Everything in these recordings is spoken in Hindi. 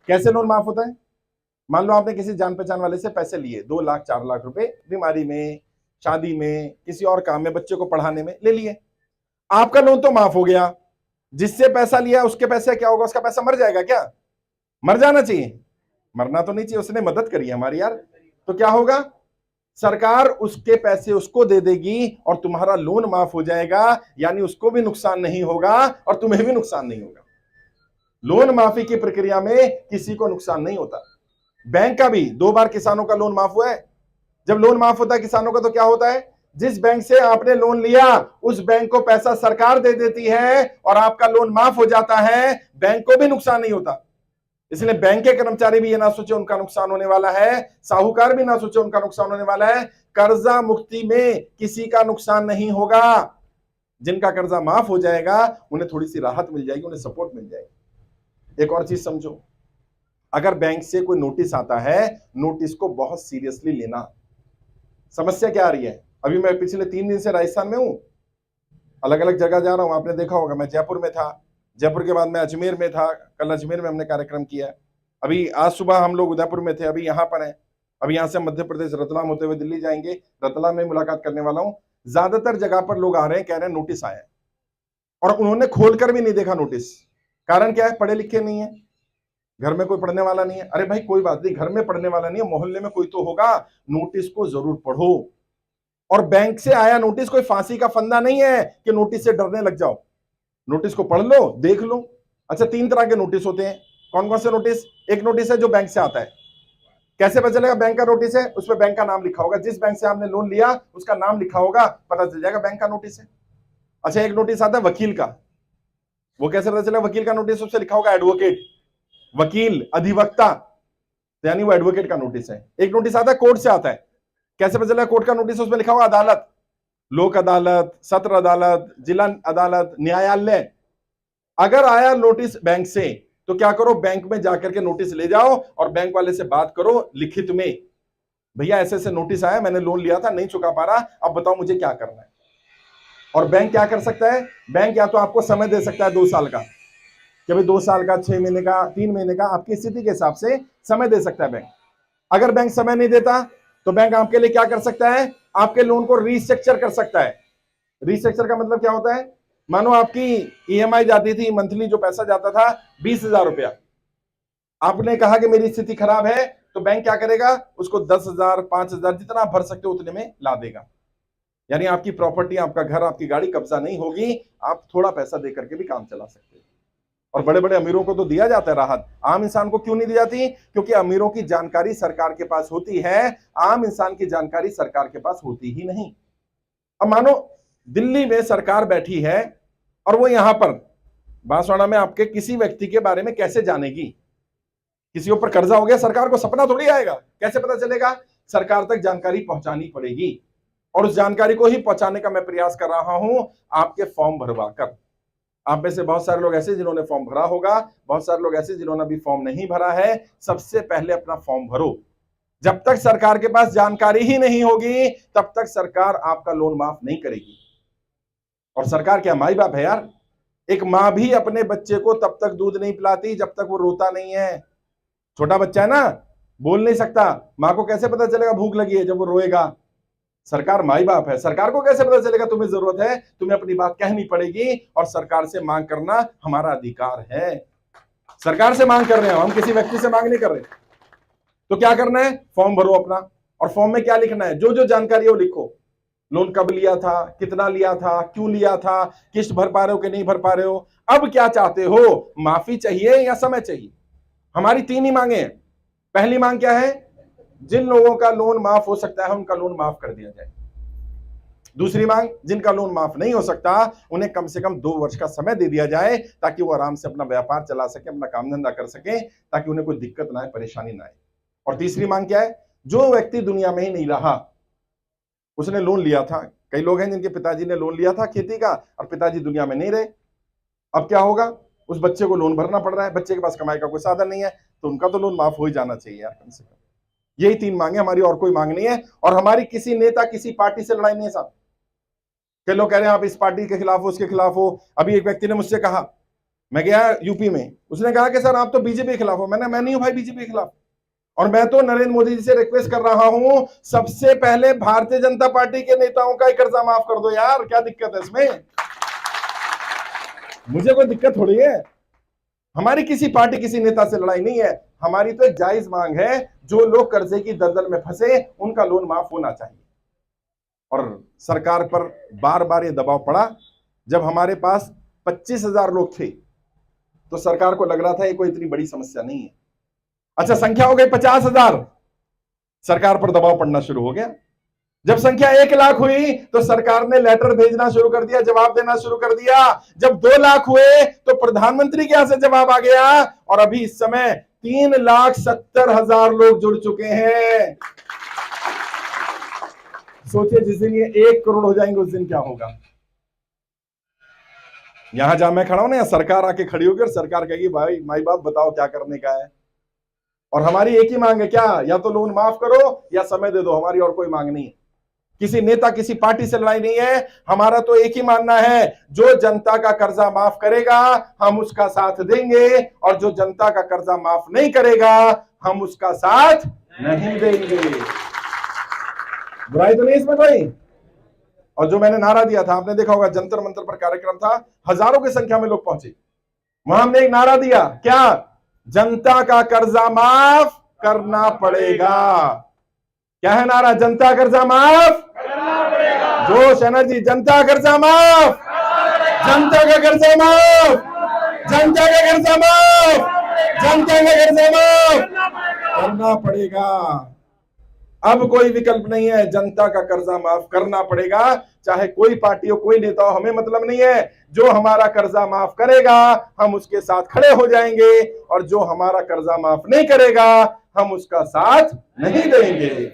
कैसे लोन माफ होता है? मान लो आपने किसी जान पहचान वाले से पैसे लिए, 2 लाख 4 लाख रुपए, बीमारी में, शादी में, किसी और काम में, बच्चे को पढ़ाने में ले लिए। आपका लोन तो माफ हो गया, जिससे पैसा लिया उसके पैसे क्या होगा? उसका पैसा मर जाएगा क्या? मर जाना चाहिए, मरना तो नहीं चाहिए, उसने मदद करी है हमारी यार। तो क्या होगा? सरकार उसके पैसे उसको दे देगी और तुम्हारा लोन माफ हो जाएगा, यानी उसको भी नुकसान नहीं होगा और तुम्हें भी नुकसान नहीं होगा। लोन माफी की प्रक्रिया में किसी को नुकसान नहीं होता। बैंक का भी 2 बार किसानों का लोन माफ हुआ है। जब लोन माफ होता है किसानों का तो क्या होता है? जिस बैंक से आपने लोन लिया उस बैंक को पैसा सरकार दे देती है और आपका लोन माफ हो जाता है, बैंक को भी नुकसान नहीं होता। इसलिए बैंक के कर्मचारी भी ये ना सोचे उनका नुकसान होने वाला है, साहूकार भी ना सोचे उनका नुकसान होने वाला है। कर्जा मुक्ति में किसी का नुकसान नहीं होगा। जिनका कर्जा माफ हो जाएगा उन्हें थोड़ी सी राहत मिल जाएगी, उन्हें सपोर्ट मिल जाएगी। एक और चीज समझो, अगर बैंक से कोई नोटिस आता है, नोटिस को बहुत सीरियसली लेना। समस्या क्या आ रही है? अभी मैं पिछले 3 दिन से राजस्थान में हूं, अलग अलग जगह जा रहा हूं। आपने देखा होगा मैं जयपुर में था, जयपुर के बाद मैं अजमेर में था, कल अजमेर में हमने कार्यक्रम किया। अभी आज सुबह हम लोग उदयपुर में थे, अभी यहाँ पर हैं। अभी यहाँ से मध्य प्रदेश रतलाम होते हुए दिल्ली जाएंगे, रतलाम में मुलाकात करने वाला हूँ। ज्यादातर जगह पर लोग आ रहे हैं, कह रहे हैं नोटिस आया है, और उन्होंने खोलकर भी नहीं देखा नोटिस। कारण क्या है? पढ़े लिखे नहीं है, घर में कोई पढ़ने वाला नहीं है। अरे भाई कोई बात नहीं, घर में पढ़ने वाला नहीं है, मोहल्ले में कोई तो होगा, नोटिस को जरूर पढ़ो। और बैंक से आया नोटिस कोई फांसी का फंदा नहीं है कि नोटिस से डरने लग जाओ। नोटिस को पढ़ लो, देख लो। अच्छा, 3 तरह के नोटिस होते हैं। कौन कौन से नोटिस? एक नोटिस है जो बैंक से आता है। कैसे पता चलेगा बैंक का नोटिस है? उसमें बैंक का नाम लिखा होगा, जिस बैंक से आपने लोन लिया उसका नाम लिखा होगा, पता चल जाएगा बैंक का नोटिस है। अच्छा, एक नोटिस आता है वकील का। वो कैसे पता चलेगा वकील का नोटिस? उससे लिखा होगा एडवोकेट, वकील, अधिवक्ता, यानी वो एडवोकेट का नोटिस है। एक नोटिस आता है कोर्ट से आता है। कैसे पता चलेगा कोर्ट का नोटिस? उसमें लिखा होगा अदालत, लोक अदालत, सत्र अदालत, जिला अदालत, न्यायालय। अगर आया नोटिस बैंक से तो क्या करो? बैंक में जाकर के नोटिस ले जाओ और बैंक वाले से बात करो लिखित में, भैया ऐसे ऐसे नोटिस आया, मैंने लोन लिया था, नहीं चुका पा रहा, अब बताओ मुझे क्या करना है। और बैंक क्या कर सकता है? बैंक या तो आपको समय दे सकता है 2 साल का, कि भाई 2 साल का, 6 महीने का, 3 महीने का, आपकी स्थिति के हिसाब से समय दे सकता है बैंक। अगर बैंक समय नहीं देता तो बैंक आपके लिए क्या कर सकता है? आपके लोन को रीस्ट्रक्चर कर सकता है। रीस्ट्रक्चर का मतलब क्या होता है? मानो आपकी ईएमआई जाती थी, मंथली जो पैसा जाता था 20,000 रुपया, आपने कहा कि मेरी स्थिति खराब है, तो बैंक क्या करेगा? उसको 10,000, 5,000, जितना आप भर सकते हो उतने में ला देगा। यानी आपकी प्रॉपर्टी, आपका घर, आपकी गाड़ी कब्जा नहीं होगी, आप थोड़ा पैसा दे करके भी काम चला सकते हो। और बड़े बड़े अमीरों को तो दिया जाता है राहत, आम इंसान को क्यों नहीं दी जाती? क्योंकि अमीरों की जानकारी सरकार के पास होती है, आम इंसान की जानकारी सरकार के पास होती ही नहीं। अब मानो दिल्ली में सरकार बैठी है और वो यहां पर बांसवाड़ा में आपके किसी व्यक्ति के बारे में कैसे जानेगी? किसी ऊपर कर्जा हो गया, सरकार को सपना थोड़ी आएगा, कैसे पता चलेगा? सरकार तक जानकारी पहुंचानी पड़ेगी, और उस जानकारी को ही पहुंचाने का मैं प्रयास कर रहा हूं, आपके फॉर्म भरवा कर। आप में से बहुत सारे लोग ऐसे जिन्होंने फॉर्म भरा होगा, बहुत सारे लोग ऐसे जिन्होंने अभी फॉर्म नहीं भरा है। सबसे पहले अपना फॉर्म भरो। जब तक सरकार के पास जानकारी ही नहीं होगी तब तक सरकार आपका लोन माफ नहीं करेगी। और सरकार क्या माई बाप है यार? एक मां भी अपने बच्चे को तब तक दूध नहीं पिलाती जब तक वो रोता नहीं है। छोटा बच्चा है ना, बोल नहीं सकता, मां को कैसे पता चलेगा भूख लगी है? जब वो रोएगा। सरकार माई बाप है, सरकार को कैसे पता चलेगा तुम्हें जरूरत है? तुम्हें अपनी बात कहनी पड़ेगी, और सरकार से मांग करना हमारा अधिकार है। सरकार से मांग कर रहे हो हम, किसी व्यक्ति से मांग नहीं कर रहे। तो क्या करना है? फॉर्म भरो अपना, और फॉर्म में क्या लिखना है? जो जो जानकारी है वो लिखो। लोन कब लिया था, कितना लिया था, क्यों लिया था, किस्त भर पा रहे हो कि नहीं भर पा रहे हो, अब क्या चाहते हो, माफी चाहिए या समय चाहिए? हमारी 3 ही मांगे हैं। पहली मांग क्या है? जिन लोगों का लोन माफ हो सकता है उनका लोन माफ कर दिया जाए। दूसरी मांग, जिनका लोन माफ नहीं हो सकता उन्हें कम से कम 2 वर्ष का समय दे दिया जाए, ताकि वो आराम से अपना व्यापार चला सके, अपना काम धंधा कर सके, ताकि उन्हें कोई दिक्कत ना आए, परेशानी ना आए। और तीसरी मांग क्या है? जो व्यक्ति दुनिया में ही नहीं रहा, उसने लोन लिया था, कई लोग हैं जिनके पिताजी ने लोन लिया था खेती का और पिताजी दुनिया में नहीं रहे, अब क्या होगा? उस बच्चे को लोन भरना पड़ रहा है, बच्चे के पास कमाई का कोई साधन नहीं है, तो उनका तो लोन माफ हो ही जाना चाहिए यार कम से कम। यही 3 मांगे हमारी, और कोई मांग नहीं है। और हमारी किसी नेता, किसी पार्टी से लड़ाई नहीं है साहब। कई लोग कह रहे हैं आप इस पार्टी के खिलाफ हो, उसके खिलाफ हो। अभी एक व्यक्ति ने मुझसे कहा, मैं गया यूपी में, उसने कहा कि सर आप तो बीजेपी के खिलाफ हो। मैं नहीं हूं भाई बीजेपी के खिलाफ, और मैं तो नरेंद्र मोदी जी से रिक्वेस्ट कर रहा हूं, सबसे पहले भारतीय जनता पार्टी के नेताओं का ही कर्जा माफ कर दो यार, क्या दिक्कत है इसमें? मुझे कोई दिक्कत थोड़ी है, हमारी किसी पार्टी किसी नेता से लड़ाई नहीं है, हमारी तो एक जायज मांग है, जो लोग कर्जे की दलदल में फंसे उनका लोन माफ होना चाहिए। और सरकार पर बार बार ये दबाव पड़ा, जब हमारे पास 25,000 लोग थे तो सरकार को लग रहा था ये कोई इतनी बड़ी समस्या नहीं है। अच्छा, संख्या हो गई 50,000, सरकार पर दबाव पड़ना शुरू हो गया। जब संख्या 1 लाख हुई तो सरकार ने लेटर भेजना शुरू कर दिया, जवाब देना शुरू कर दिया। जब 2 लाख हुए तो प्रधानमंत्री के यहां से जवाब आ गया, और अभी इस समय 3,70,000 लोग जुड़ चुके हैं। सोचिए जिस दिन ये 1 करोड़ हो जाएंगे उस दिन क्या होगा। यहां जहां मैं खड़ा हूं ना, सरकार आके खड़ी होगी और सरकार कहेगी भाई माई बाप बताओ क्या करने का है, और हमारी एक ही मांग है, क्या? या तो लोन माफ करो या समय दे दो, हमारी और कोई मांग नहीं है। किसी नेता किसी पार्टी से लड़ाई नहीं है, हमारा तो एक ही मानना है, जो जनता का कर्जा माफ करेगा हम उसका साथ देंगे, और जो जनता का कर्जा माफ नहीं करेगा हम उसका साथ नहीं देंगे। बुराई तो नहीं इसमें कोई। और जो मैंने नारा दिया था, आपने देखा होगा, जंतर मंतर पर कार्यक्रम था, हजारों की संख्या में लोग पहुंचे। वहां हमने एक नारा दिया, क्या? जनता का कर्जा माफ करना पड़ेगा। क्या है नारा? जनता कर्जा माफ करना पड़ेगा। जोश एनर्जी, जनता कर्जा माफ, जनता का कर्जा माफ, जनता का कर्जा माफ, जनता का कर्जा माफ करना पड़ेगा। अब कोई विकल्प नहीं है, जनता का कर्जा माफ करना पड़ेगा। चाहे कोई पार्टी हो, कोई नेता हो, हमें मतलब नहीं है। जो हमारा कर्जा माफ करेगा हम उसके साथ खड़े हो जाएंगे, और जो हमारा कर्जा माफ नहीं करेगा हम उसका साथ नहीं देंगे।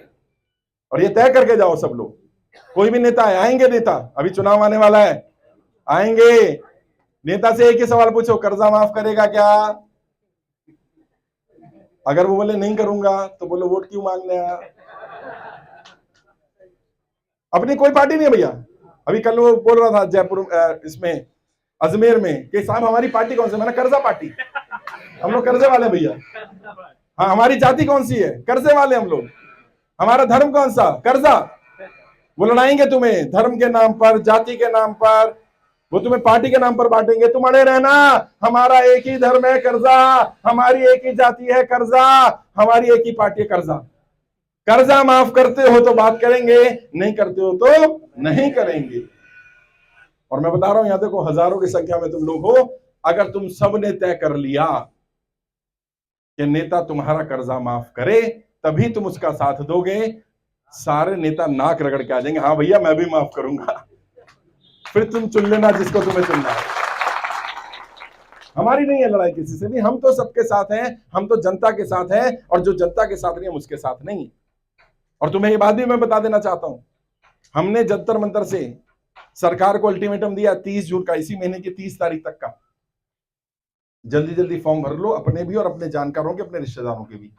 और ये तय करके जाओ सब लोग, कोई भी नेता है, आएंगे नेता, अभी चुनाव आने वाला है, आएंगे, नेता से एक ही सवाल पूछो, कर्जा माफ करेगा क्या? अगर वो बोले नहीं करूंगा तो बोलो वोट क्यों मांगने आया? अपनी कोई पार्टी नहीं है भैया। अभी कल वो बोल रहा था जयपुर इसमें अजमेर में कि साहब हमारी पार्टी कौन सी? मैंने कर्जा पार्टी, हम लोग कर्जे वाले भैया। हाँ, हमारी जाति कौन सी है? कर्जे वाले हम लोग। हमारा धर्म कौन सा? कर्जा। वो लड़ाएंगे तुम्हें धर्म के नाम पर, जाति के नाम पर, वो तुम्हें पार्टी के नाम पर बांटेंगे। तुम अड़े रहना, हमारा एक ही धर्म है कर्जा, हमारी एक ही जाति है कर्जा, हमारी एक ही पार्टी है कर्जा। कर्जा माफ करते हो तो बात करेंगे, नहीं करते हो तो नहीं करेंगे। और मैं बता रहा हूं, यहां देखो हजारों की संख्या में तुम लोग हो, अगर तुम सब ने तय कर लिया कि नेता तुम्हारा कर्जा माफ करे तभी तुम उसका साथ दोगे, सारे नेता नाक रगड़ के आ जाएंगे, हाँ भैया मैं भी माफ करूंगा। फिर तुम चुन लेना जिसको तुम्हें चुनना है। हमारी नहीं है लड़ाई किसी से भी, हम तो सबके साथ हैं, हम तो जनता के साथ हैं, और जो जनता के साथ नहीं हम उसके साथ नहीं है। और तुम्हें ये बात भी मैं बता देना चाहता हूं, हमने जंतर मंतर से सरकार को अल्टीमेटम दिया 30 जून का, इसी महीने की 30 तारीख तक का, जल्दी जल्दी फॉर्म भर लो, अपने भी और अपने जानकारों के, अपने रिश्तेदारों के भी,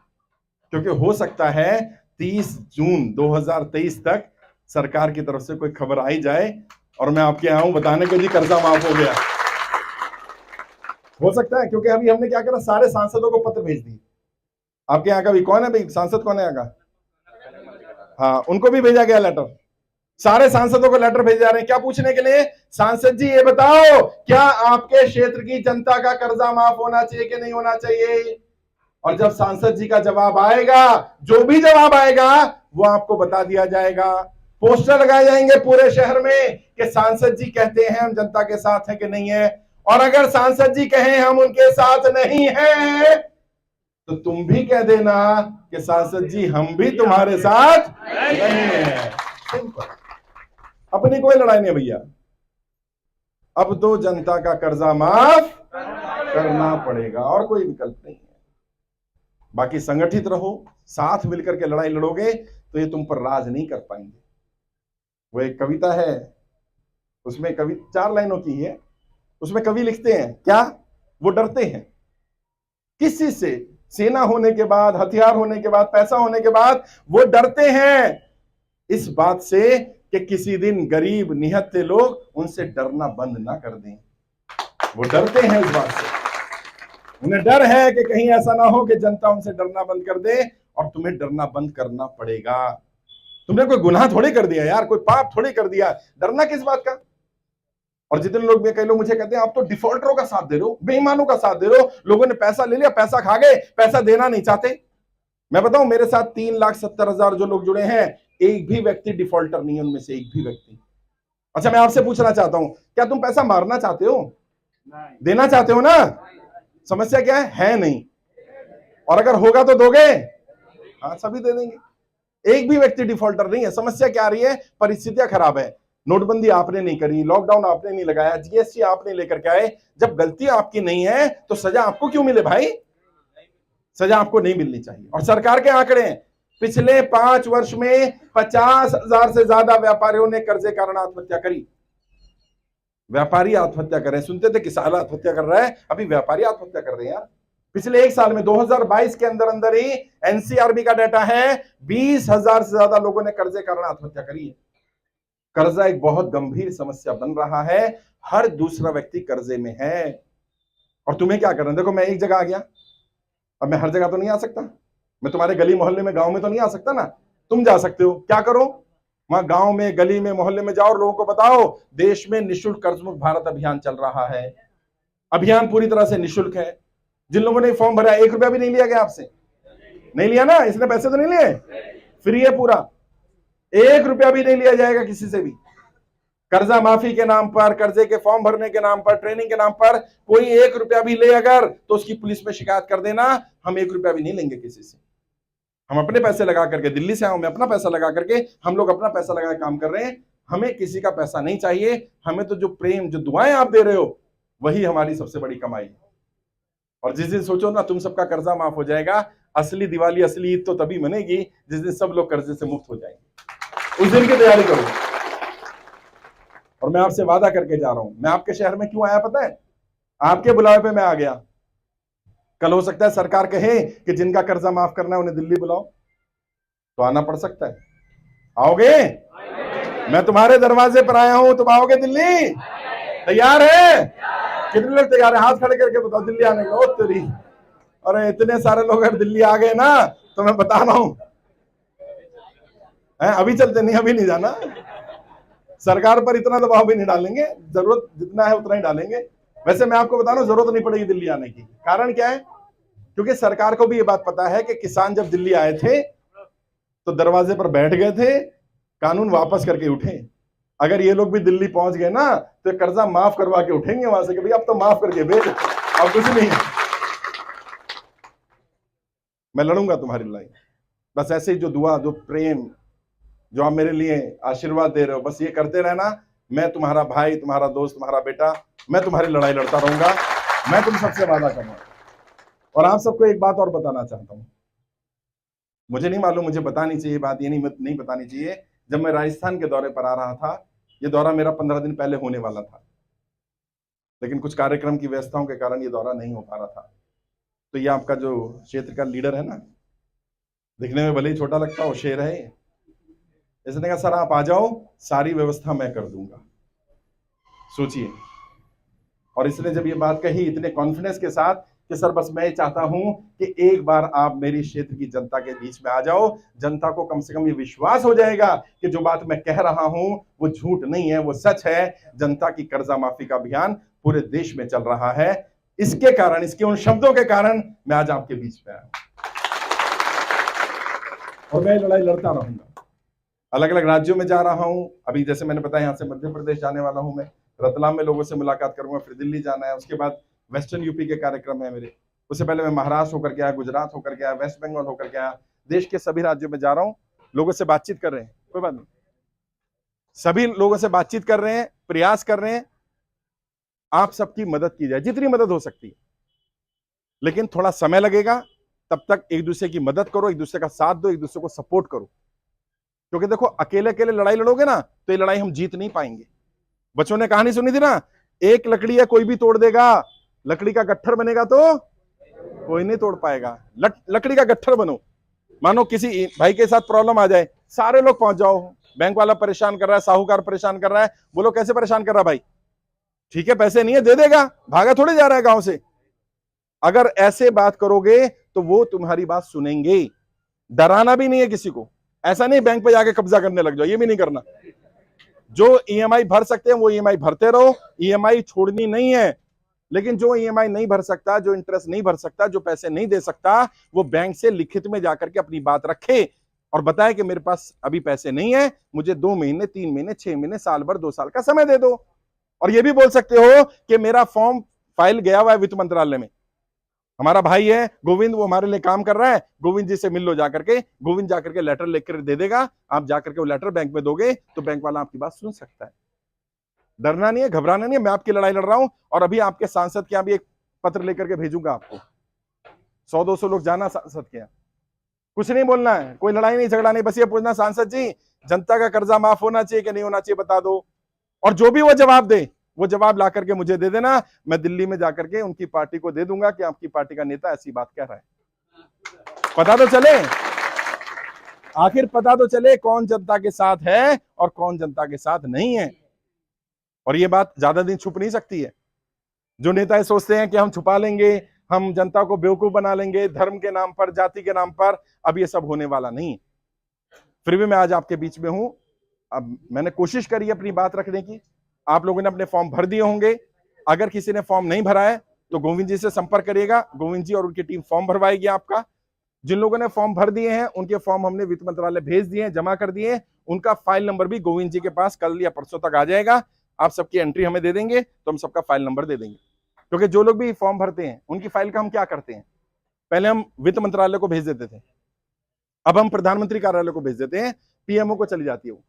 क्योंकि हो सकता है 30 जून 2023 तक सरकार की तरफ से कोई खबर आई जाए और मैं आपके यहां हूं बताने के लिए कर्जा माफ हो गया। हो सकता है, क्योंकि अभी हमने क्या करा, सारे सांसदों को पत्र भेज दिए। आपके यहाँ का भी कौन है भाई सांसद, कौन है यहाँ का? हाँ, उनको भी भेजा गया लेटर, सारे सांसदों को लेटर भेजे जा रहे हैं। क्या पूछने के लिए? सांसद जी ये बताओ, क्या आपके क्षेत्र की जनता का कर्जा माफ होना चाहिए कि नहीं होना चाहिए? और जब सांसद जी का जवाब आएगा, जो भी जवाब आएगा वो आपको बता दिया जाएगा। पोस्टर लगाए जाएंगे पूरे शहर में कि सांसद जी कहते हैं हम जनता के साथ हैं कि नहीं है, और अगर सांसद जी कहें हम उनके साथ नहीं हैं तो तुम भी कह देना कि सांसद जी हम भी तुम्हारे साथ नहीं हैं। सिंपल, अपनी कोई लड़ाई नहीं भैया। अब तो जनता का कर्जा माफ करना पड़ेगा और कोई विकल्प नहीं है। बाकी संगठित रहो, साथ मिलकर के लड़ाई लड़ोगे तो ये तुम पर राज नहीं कर पाएंगे। वो एक कविता है, उसमें कवि 4 लाइनों की है, उसमें कवि लिखते हैं क्या? वो डरते हैं किस चीज से? सेना होने के बाद, हथियार होने के बाद, पैसा होने के बाद वो डरते हैं इस बात से कि किसी दिन गरीब निहत्थे लोग उनसे डरना बंद ना कर दें। वो डरते हैं इस बात से, उन्हें डर है कि कहीं ऐसा ना हो कि जनता उनसे डरना बंद कर दे, और तुम्हें डरना बंद करना पड़ेगा। तुमने कोई गुनाह थोड़ी कर दिया यार, कोई पाप थोड़ी कर दिया, डरना किस बात का। और जितने लोग, कई लोग मुझे कहते हैं आप तो डिफॉल्टरों का साथ दे रहे हो, बेईमानों का साथ दे रहे हो, लोगों ने पैसा ले लिया, पैसा खा गए, पैसा देना नहीं चाहते। मैं बताऊं, मेरे साथ 3,70,000 जो लोग जुड़े हैं, एक भी व्यक्ति डिफॉल्टर नहीं है उनमें से, एक भी व्यक्ति। अच्छा, मैं आपसे पूछना चाहता हूं, क्या तुम पैसा मारना चाहते हो? देना चाहते हो ना? समस्या क्या है नहीं। और अगर होगा तो दोगे? हाँ, सभी दे देंगे, एक भी व्यक्ति डिफॉल्टर नहीं है। समस्या क्या आ रही है? परिस्थितियां खराब है। नोटबंदी आपने नहीं करी, लॉकडाउन आपने नहीं लगाया, जीएसटी आपने लेकर के आए। जब गलती आपकी नहीं है तो सजा आपको क्यों मिले भाई? सजा आपको नहीं मिलनी चाहिए। और सरकार के आंकड़े हैं, पिछले 5 वर्ष में 50,000 से ज्यादा व्यापारियों ने कर्जे कारण आत्महत्या करी। व्यापारी आत्महत्या कर रहे हैं, सुनते थे किसान आत्महत्या कर रहा है, अभी व्यापारी आत्महत्या कर रहे हैं यार। पिछले एक साल में 2022 के अंदर अंदर ही एनसीआरबी का डाटा है, 20,000 से ज्यादा लोगों ने कर्जे कारण आत्महत्या करी है। कर्जा एक बहुत गंभीर समस्या बन रहा है, हर दूसरा व्यक्ति कर्जे में है। और तुम्हें क्या करना? देखो, मैं एक जगह आ गया, अब मैं हर जगह तो नहीं आ सकता, मैं तुम्हारे गली मोहल्ले में, गांव में तो नहीं आ सकता ना। तुम जा सकते हो, क्या करो, वहां गांव में, गली में, मोहल्ले में जाओ और लोगों को बताओ देश में निःशुल्क कर्ज मुक्त भारत अभियान चल रहा है। अभियान पूरी तरह से निःशुल्क है। जिन लोगों ने फॉर्म भरा, 1 रुपया भी नहीं लिया गया आपसे, नहीं लिया ना, इसने पैसे तो नहीं लिए, फ्री है पूरा, 1 रुपया भी नहीं लिया जाएगा किसी से भी। कर्जा माफी के नाम पर, कर्जे के फॉर्म भरने के नाम पर, ट्रेनिंग के नाम पर कोई 1 रुपया भी ले अगर, तो उसकी पुलिस में शिकायत कर देना। हम 1 रुपया भी नहीं लेंगे किसी से। हम अपने पैसे लगा करके, दिल्ली से आऊं मैं, अपना पैसा लगा करके, हम लोग अपना पैसा लगा काम कर रहे हैं। हमें किसी का पैसा नहीं चाहिए, हमें तो जो प्रेम, जो दुआएं आप दे रहे हो, वही हमारी सबसे बड़ी कमाई है। और जिस दिन सोचो ना तुम सबका कर्जा माफ हो जाएगा, असली दिवाली, असली ईद तो तभी मनेगी जिस दिन सब लोग कर्जे से मुक्त हो जाएंगे। उस दिन की तैयारी करो। और मैं आपसे वादा करके जा रहा हूं, मैं आपके शहर में क्यों आया पता है? आपके बुलावे पे मैं आ गया। कल हो सकता है सरकार कहे कि जिनका कर्जा माफ करना है उन्हें दिल्ली बुलाओ, तो आना पड़ सकता है। आओगे? मैं तुम्हारे दरवाजे पर आया हूं, तुम आओगे दिल्ली? तैयार है? कितने लोग तैयार है? हाथ खड़े करके बताओ दिल्ली आने का। ओ तेरी, अरे इतने सारे लोग अगर दिल्ली आ गए ना, तो मैं बता रहा हूं, अभी चलते नहीं, अभी नहीं जाना। सरकार पर इतना दबाव भी नहीं डालेंगे, जरूरत जितना है उतना ही डालेंगे। वैसे मैं आपको बता रहा हूं, जरूरत नहीं पड़ेगी दिल्ली आने की। कारण क्या है? क्योंकि सरकार को भी ये बात पता है कि किसान जब दिल्ली आए थे तो दरवाजे पर बैठ गए थे, कानून वापस करके उठे। अगर ये लोग भी दिल्ली पहुंच गए ना, तो कर्जा माफ करवा के उठेंगे वहां से कि भाई अब तो माफ करके भेज, अब कुछ नहीं। मैं लड़ूंगा तुम्हारी लड़ाई। बस ऐसे ही जो दुआ, जो प्रेम, जो आप मेरे लिए आशीर्वाद दे रहे हो, बस ये करते रहना। मैं तुम्हारा भाई, तुम्हारा दोस्त, तुम्हारा बेटा, मैं तुम्हारी लड़ाई लड़ता रहूंगा। मैं तुम सबसे वादा कर रहा हूं। और आप सबको एक बात और बताना चाहता हूं, मुझे नहीं मालूम, मुझे बतानी चाहिए बात, ये नहीं बतानी चाहिए। जब मैं राजस्थान के दौरे पर आ रहा था, ये दौरा मेरा 15 दिन पहले होने वाला था, लेकिन कुछ कार्यक्रम की व्यस्तताओं के कारण ये दौरा नहीं हो पा रहा था। तो ये आपका जो क्षेत्र का लीडर है ना, दिखने में भले ही छोटा लगता हो, शेर है, इसने कहा सर आप आ जाओ, सारी व्यवस्था मैं कर दूंगा। सोचिए। और इसने जब ये बात कही इतने कॉन्फिडेंस के साथ कि सर बस मैं चाहता हूं कि एक बार आप मेरी क्षेत्र की जनता के बीच में आ जाओ, जनता को कम से कम ये विश्वास हो जाएगा कि जो बात मैं कह रहा हूं वो झूठ नहीं है, वो सच है। जनता की कर्जा माफी का अभियान पूरे देश में चल रहा है। इसके कारण, इसके उन शब्दों के कारण मैं आज आपके बीच में आया और मैं लड़ाई लड़ता रहूंगा। अलग अलग राज्यों में जा रहा हूं। अभी जैसे मैंने बताया, यहां से मध्य प्रदेश जाने वाला हूं मैं, रतलाम में लोगों से मुलाकात करूंगा, फिर दिल्ली जाना है, उसके बाद वेस्टर्न यूपी के कार्यक्रम है मेरे। उससे पहले मैं महाराष्ट्र होकर के आया, गुजरात होकर के आया, वेस्ट बंगाल होकर के आया। देश के सभी राज्यों में जा रहा हूं, लोगों से बातचीत कर रहे हैं, कोई बात नहीं, सभी लोगों से बातचीत कर रहे हैं, प्रयास कर रहे हैं आप सबकी मदद की जाए, जितनी मदद हो सकती है। लेकिन थोड़ा समय लगेगा, तब तक एक दूसरे की मदद करो, एक दूसरे का साथ दो, एक दूसरे को सपोर्ट करो। क्योंकि देखो, अकेले अकेले लड़ाई लड़ोगे ना, तो ये लड़ाई हम जीत नहीं पाएंगे। बच्चों ने कहानी सुनी थी ना, एक लकड़ी है कोई भी तोड़ देगा, लकड़ी का गट्ठर बनेगा तो कोई नहीं तोड़ पाएगा। लकड़ी का गट्ठर बनो। मानो किसी भाई के साथ प्रॉब्लम आ जाए, सारे लोग पहुंच जाओ। बैंक वाला परेशान कर रहा है, साहूकार परेशान कर रहा है, बोलो कैसे परेशान कर रहा है भाई? ठीक है, पैसे नहीं है, दे देगा, भागा थोड़े जा रहा है गांव से। अगर ऐसे बात करोगे तो वो तुम्हारी बात सुनेंगे। डराना भी नहीं है किसी को, ऐसा नहीं बैंक पे जाके कब्जा करने लग जाओ, ये भी नहीं करना। जो ईएमआई भर सकते हैं वो ईएमआई भरते रहो, ईएमआई छोड़नी नहीं है। लेकिन जो ईएमआई नहीं भर सकता, जो इंटरेस्ट नहीं भर सकता, जो पैसे नहीं दे सकता, वो बैंक से लिखित में जाकर के अपनी बात रखे और बताए कि मेरे पास अभी पैसे नहीं है, मुझे 2 महीने, 3 महीने, 6 महीने, साल भर, 2 साल का समय दे दो। और ये भी बोल सकते हो कि मेरा फॉर्म फाइल गया हुआ है वित्त मंत्रालय में, हमारा भाई है गोविंद, वो हमारे लिए काम कर रहा है, गोविंद जी से मिल लो जाकर के, गोविंद जाकर के लेटर लेकर दे देगा, आप जाकर के वो लेटर बैंक में दोगे तो बैंक वाला आपकी बात सुन सकता है। डरना नहीं है, घबराना नहीं है, मैं आपकी लड़ाई लड़ रहा हूं। और अभी आपके सांसद के यहाँ भी एक पत्र लेकर के भेजूंगा आपको, 100-200 लोग जाना सांसद के यहाँ, कुछ नहीं बोलना है, कोई लड़ाई नहीं, झगड़ा नहीं, बस ये पूछना सांसद जी जनता का कर्जा माफ होना चाहिए कि नहीं होना चाहिए, बता दो। और जो भी वो जवाब दे, वो जवाब ला करके मुझे दे देना, मैं दिल्ली में जाकर के उनकी पार्टी को दे दूंगा कि आपकी पार्टी का नेता ऐसी बात कह रहा है। पता तो चले, आखिर पता तो चले कौन जनता के साथ है और कौन जनता के साथ नहीं है। और ये बात ज्यादा दिन छुप नहीं सकती है। जो नेता सोचते हैं कि हम छुपा लेंगे, हम जनता को बेवकूफ बना लेंगे धर्म के नाम पर, जाति के नाम पर, अब ये सब होने वाला नहीं। फिर भी मैं आज आपके बीच में हूं। अब मैंने कोशिश करी अपनी बात रखने की। आप लोगों ने अपने फॉर्म भर दिए होंगे, अगर किसी ने फॉर्म नहीं भरा है तो गोविंद जी से संपर्क करिएगा, गोविंद जी और उनकी टीम फॉर्म भरवाएगी आपका। जिन लोगों ने फॉर्म भर दिए हैं उनके फॉर्म हमने वित्त मंत्रालय भेज दिए हैं, जमा कर दिए, उनका फाइल नंबर भी गोविंद जी के पास कल या परसों तक आ जाएगा। आप सबकी एंट्री हमें दे देंगे तो हम सबका फाइल नंबर दे देंगे। क्योंकि जो लोग भी फॉर्म भरते हैं उनकी फाइल का हम क्या करते हैं, पहले हम वित्त मंत्रालय को भेज देते थे, अब हम प्रधानमंत्री कार्यालय को भेज देते हैं, पीएमओ को चली जाती है वो।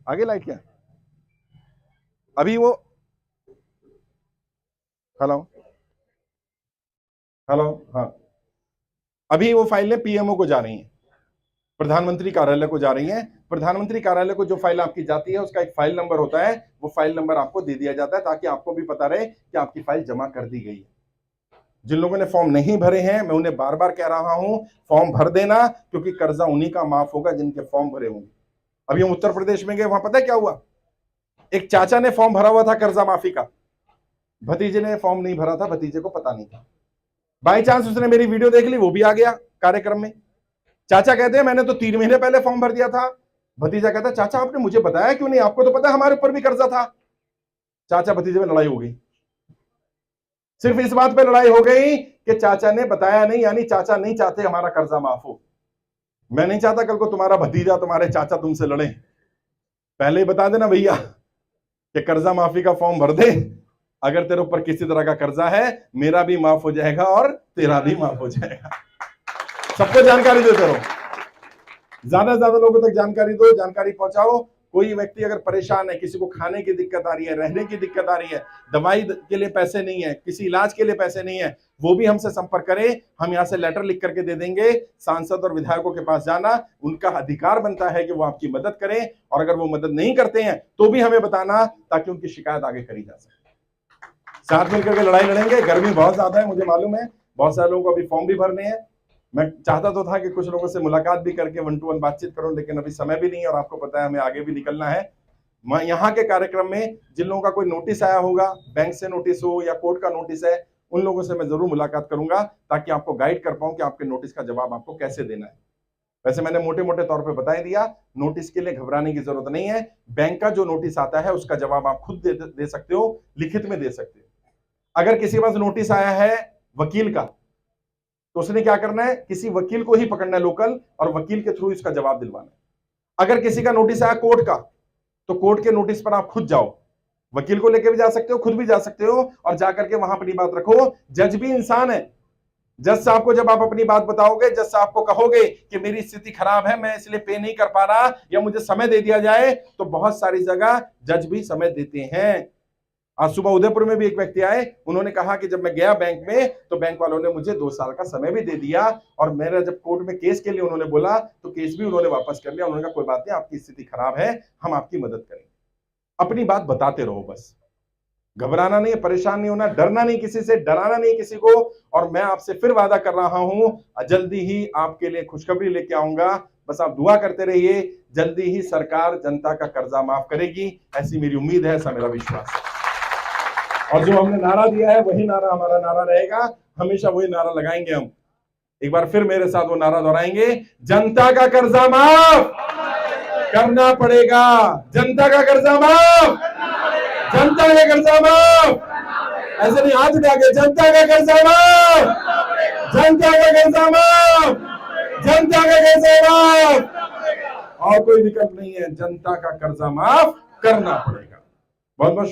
आगे लाइट क्या, अभी वो हेलो हेलो, हाँ, अभी वो फाइलें पीएमओ को जा रही हैं, प्रधानमंत्री कार्यालय को जा रही हैं। प्रधानमंत्री कार्यालय को जो फाइल आपकी जाती है उसका एक फाइल नंबर होता है, वो फाइल नंबर आपको दे दिया जाता है ताकि आपको भी पता रहे कि आपकी फाइल जमा कर दी गई है। जिन लोगों ने फॉर्म नहीं भरे हैं मैं उन्हें बार बार कह रहा हूं फॉर्म भर देना, क्योंकि कर्जा उन्हीं का माफ होगा जिनके फॉर्म भरे होंगे। अभी हम उत्तर प्रदेश में गए, वहां पता है क्या हुआ, एक चाचा ने फॉर्म भरा हुआ था कर्जा माफी का, भतीजे ने फॉर्म नहीं भरा था, भतीजे को पता नहीं था, बाई चांस उसने मेरी वीडियो देख ली, वो भी आ गया कार्यक्रम में। चाचा कहते हैं मैंने तो 3 महीने पहले फॉर्म भर दिया था। भतीजा कहता है चाचा आपने मुझे बताया क्यों नहीं, आपको तो पता है हमारे ऊपर भी कर्जा था। चाचा भतीजे में लड़ाई हो गई, सिर्फ इस बात पे लड़ाई हो गई कि चाचा ने बताया नहीं, यानी चाचा नहीं चाहते हमारा कर्जा माफ हो। मैं नहीं चाहता कल को तुम्हारा भतीजा तुम्हारे चाचा तुमसे लड़े, पहले ही बता देना भैया कि कर्जा माफी का फॉर्म भर दे, अगर तेरे ऊपर किसी तरह का कर्जा है मेरा भी माफ हो जाएगा और तेरा भी माफ हो जाएगा। सबको जानकारी देते रहो, ज्यादा से ज्यादा लोगों तक जानकारी दो, जानकारी पहुंचाओ। कोई व्यक्ति अगर परेशान है, किसी को खाने की दिक्कत आ रही है, रहने की दिक्कत आ रही है, दवाई के लिए पैसे नहीं है, किसी इलाज के लिए पैसे नहीं है, वो भी हमसे संपर्क करे, हम यहाँ से लेटर लिख करके दे देंगे। सांसद और विधायकों के पास जाना, उनका अधिकार बनता है कि वो आपकी मदद करें, और अगर वो मदद नहीं करते हैं तो भी हमें बताना ताकि उनकी शिकायत आगे करी जा सके। साथ मिलकर के लड़ाई लड़ेंगे। गर्मी बहुत ज्यादा है, मुझे मालूम है, बहुत सारे लोगों को अभी फॉर्म भी भरने हैं। मैं चाहता तो था कि कुछ लोगों से मुलाकात भी करके 1-to-1 बातचीत करूं, लेकिन अभी समय भी नहीं है और आपको पता है हमें आगे भी निकलना है। मैं यहाँ के कार्यक्रम में जिन लोगों का कोई नोटिस आया होगा, बैंक से नोटिस हो या कोर्ट का नोटिस है, उन लोगों से मैं जरूर मुलाकात करूंगा ताकि आपको गाइड कर पाऊं कि आपके नोटिस का जवाब आपको कैसे देना है। वैसे मैंने मोटे मोटे तौर पर बता दिया, नोटिस के लिए घबराने की जरूरत नहीं है। बैंक का जो नोटिस आता है उसका जवाब आप खुद दे सकते हो, लिखित में दे सकते हो। अगर किसी के पास नोटिस आया है वकील का, तो उसने क्या करना है, किसी वकील को ही पकड़ना है लोकल, और वकील के थ्रू इसका जवाब दिलवाना है। अगर किसी का नोटिस आया कोर्ट का, तो कोर्ट के नोटिस पर आप खुद जाओ, वकील को लेकर भी जा सकते हो, खुद भी जा सकते हो, और जाकर के वहां अपनी बात रखो। जज भी इंसान है, जज साहब को जब आप अपनी बात बताओगे, जज साहब को कहोगे कि मेरी स्थिति खराब है, मैं इसलिए पे नहीं कर पा रहा, या मुझे समय दे दिया जाए, तो बहुत सारी जगह जज भी समय देते हैं। आज सुबह उदयपुर में भी एक व्यक्ति आए, उन्होंने कहा कि जब मैं गया बैंक में तो बैंक वालों ने मुझे 2 साल का समय भी दे दिया, और मेरा जब कोर्ट में केस के लिए उन्होंने बोला तो केस भी उन्होंने वापस कर लिया। उन्होंने कहा कोई बात नहीं, आपकी स्थिति खराब है, हम आपकी मदद करेंगे। अपनी बात बताते रहो, बस घबराना नहीं, परेशान नहीं होना, डरना नहीं किसी से, डराना नहीं किसी को। और मैं आपसे फिर वादा कर रहा हूं, जल्दी ही आपके लिए खुशखबरी लेके आऊंगा। बस आप दुआ करते रहिए, जल्दी ही सरकार जनता का कर्जा माफ करेगी, ऐसी मेरी उम्मीद है, ऐसा मेरा विश्वास है। और जो हमने नारा दिया है वही नारा हमारा नारा रहेगा, हमेशा वही नारा लगाएंगे हम। एक बार फिर मेरे साथ वो नारा दोहराएंगे, जनता का कर्जा माफ करना पड़ेगा, जनता का कर्जा माफ, जनता का कर्जा माफ। ऐसे नहीं, हाथ उठा के, जनता का कर्जा माफ, जनता का कर्जा माफ, जनता का कर्जा माफ। और कोई विकल्प नहीं है, जनता का कर्जा माफ करना पड़ेगा। बहुत बहुत